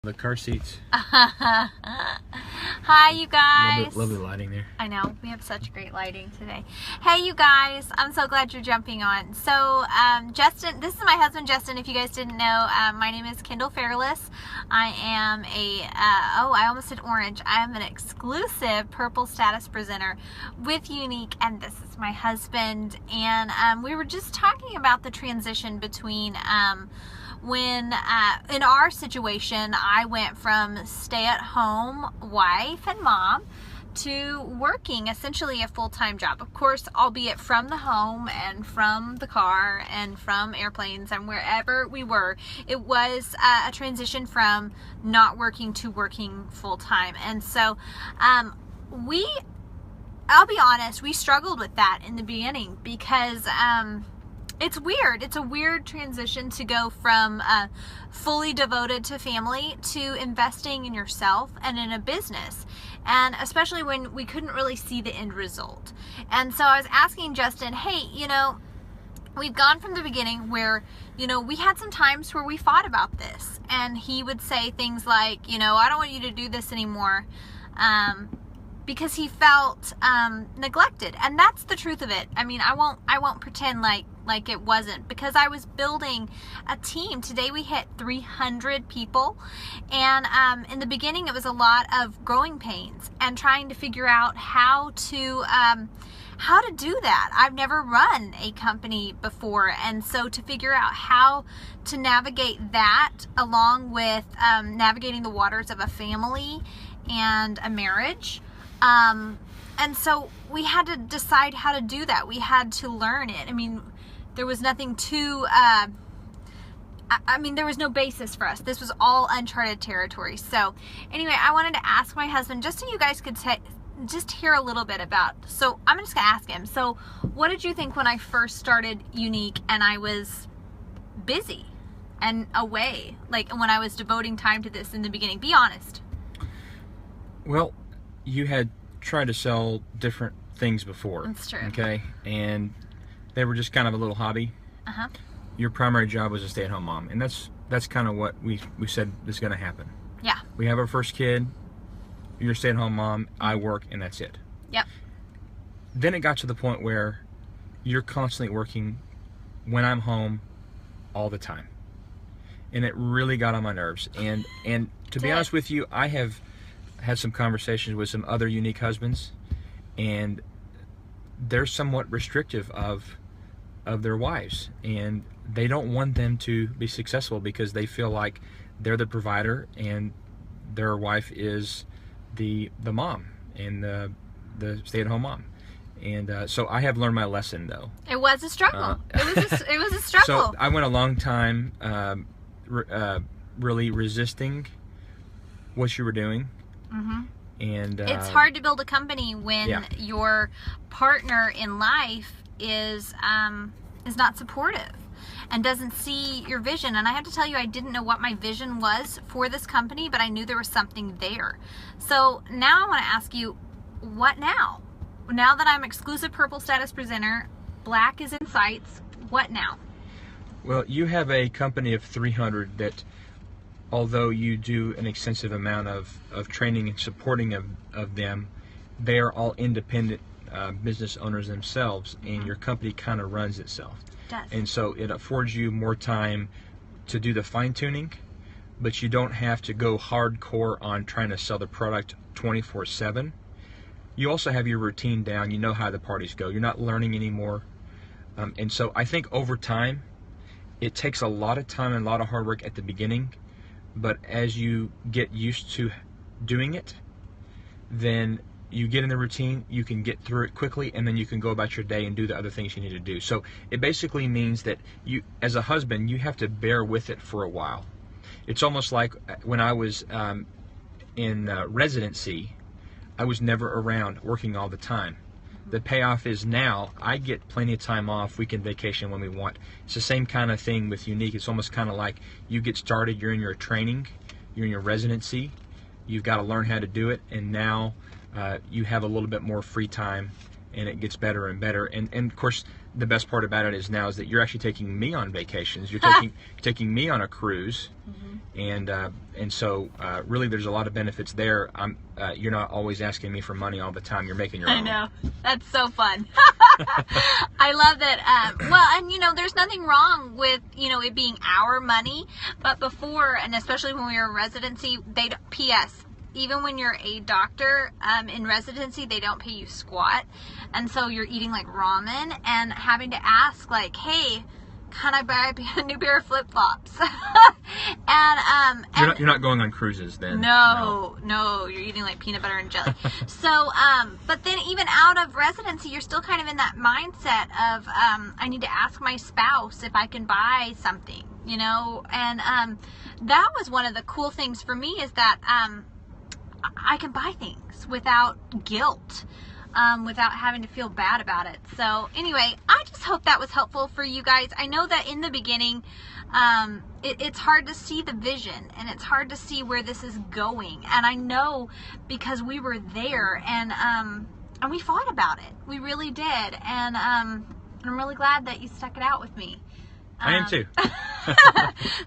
The car seats. Hi, you guys. Lovely lighting there. I know. We have such great lighting today. Hey, you guys. I'm so glad you're jumping on. So, Justin, this is my husband, Justin. If you guys didn't know, my name is Kendall Fairless. I am I almost said orange. I am an exclusive purple status presenter with Younique, and this is my husband. And we were just talking about the transition between when in our situation, I went from stay-at-home wife and mom to working essentially a full-time job. Of course, albeit from the home and from the car and from airplanes and wherever we were, it was a transition from not working to working full-time. And so I'll be honest, we struggled with that in the beginning because it's weird. It's a weird transition to go from fully devoted to family to investing in yourself and in a business. And especially when we couldn't really see the end result. And so I was asking Justin, hey, we've gone from the beginning where, we had some times where we fought about this. And he would say things like, I don't want you to do this anymore. Because he felt neglected, and that's the truth of it. I mean, I won't pretend like it wasn't, because I was building a team. Today we hit 300 people, and in the beginning it was a lot of growing pains and trying to figure out how to do that. I've never run a company before, and so to figure out how to navigate that along with navigating the waters of a family and a marriage. And so we had to decide how to do that. We had to learn it. I mean, there was nothing to, there was no basis for us. This was all uncharted territory. So anyway, I wanted to ask my husband, just so you guys could just hear a little bit about, so I'm just going to ask him. So what did you think when I first started Younique and I was busy and away, like when I was devoting time to this in the beginning? Be honest. Well, you had tried to sell different things before. That's true. Okay, and they were just kind of a little hobby. Uh-huh. Your primary job was a stay-at-home mom, and that's kind of what we said is going to happen. Yeah. We have our first kid. You're a stay-at-home mom. I work, and that's it. Yep. Then it got to the point where you're constantly working when I'm home all the time, and it really got on my nerves. And to be honest with you, I have had some conversations with some other Younique husbands, and they're somewhat restrictive of their wives, and they don't want them to be successful because they feel like they're the provider and their wife is the mom and the stay-at-home mom. And so I have learned my lesson, though. It was a struggle. It was a struggle. So I went a long time really resisting what you were doing. Mm-hmm. And it's hard to build a company when your partner in life is not supportive and doesn't see your vision. And I have to tell you, I didn't know what my vision was for this company, but I knew there was something there. So now I want to ask you, what now? Now that I'm exclusive purple status presenter, black is in sights, what now? Well, you have a company of 300 that, although you do an extensive amount of training and supporting of them, they are all independent business owners themselves, and your company kind of runs itself. It does. And so it affords you more time to do the fine-tuning, but you don't have to go hardcore on trying to sell the product 24/7. You also have your routine down. You know how the parties go. You're not learning anymore. And so I think over time, it takes a lot of time and a lot of hard work at the beginning. But as you get used to doing it, then you get in the routine, you can get through it quickly, and then you can go about your day and do the other things you need to do. So it basically means that you, as a husband, you have to bear with it for a while. It's almost like when I was in residency, I was never around working all the time. The payoff is now I get plenty of time off. We can vacation when we want. It's the same kind of thing with Younique. It's almost kind of like you get started, you're in your training, you're in your residency, you've got to learn how to do it, and now you have a little bit more free time and it gets better and better. And of course, the best part about it is now is that you're actually taking me on vacations. You're taking me on a cruise, and so really there's a lot of benefits there. You're not always asking me for money all the time. You're making your own. I know. That's so fun. I love that. Well, and you know, there's nothing wrong with, you know, it being our money, but before, and especially when we were in residency, P.S. even when you're a doctor in residency, they don't pay you squat. And so you're eating like ramen and having to ask like, hey, can I buy a new pair of flip-flops? You're not going on cruises then. No, you're eating like peanut butter and jelly. So, but then even out of residency, you're still kind of in that mindset of, I need to ask my spouse if I can buy something, you know? And that was one of the cool things for me is that I can buy things without guilt, without having to feel bad about it. So anyway, I just hope that was helpful for you guys. I know that in the beginning, it's hard to see the vision and it's hard to see where this is going. And I know because we were there and we fought about it. We really did. And I'm really glad that you stuck it out with me. I am too.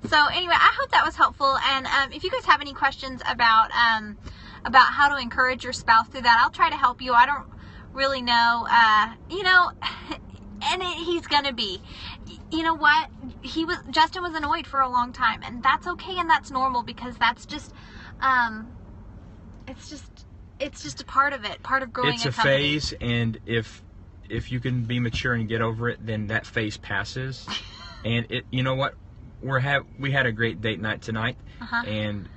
So anyway, I hope that was helpful. And if you guys have any questions about how to encourage your spouse through that, I'll try to help you. I don't really know, you know, and he's gonna be, you know what, Justin was annoyed for a long time, and that's okay, and that's normal, because that's just, it's just a part of it, part of growing it's a a company. phase, and if you can be mature and get over it, then that phase passes. And you know what, we had a great date night tonight, and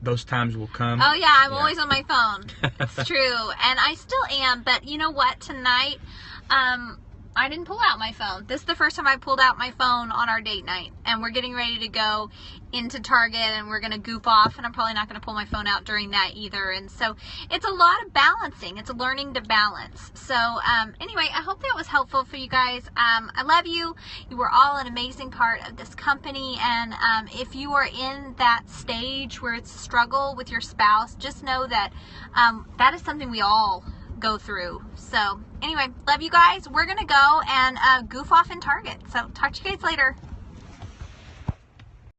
those times will come. Oh yeah, I'm always on my phone. It's true, and I still am. But you know what? Tonight, I didn't pull out my phone. This is the first time I pulled out my phone on our date night, and we're getting ready to go into Target, and we're gonna goof off, and I'm probably not gonna pull my phone out during that either. And so it's a lot of balancing. It's learning to balance. So anyway, I hope that was helpful for you guys. I love you. You were all an amazing part of this company, and if you are in that stage where it's a struggle with your spouse, just know that that is something we all go through. So anyway, love you guys. We're gonna go and goof off in Target. So talk to you guys later.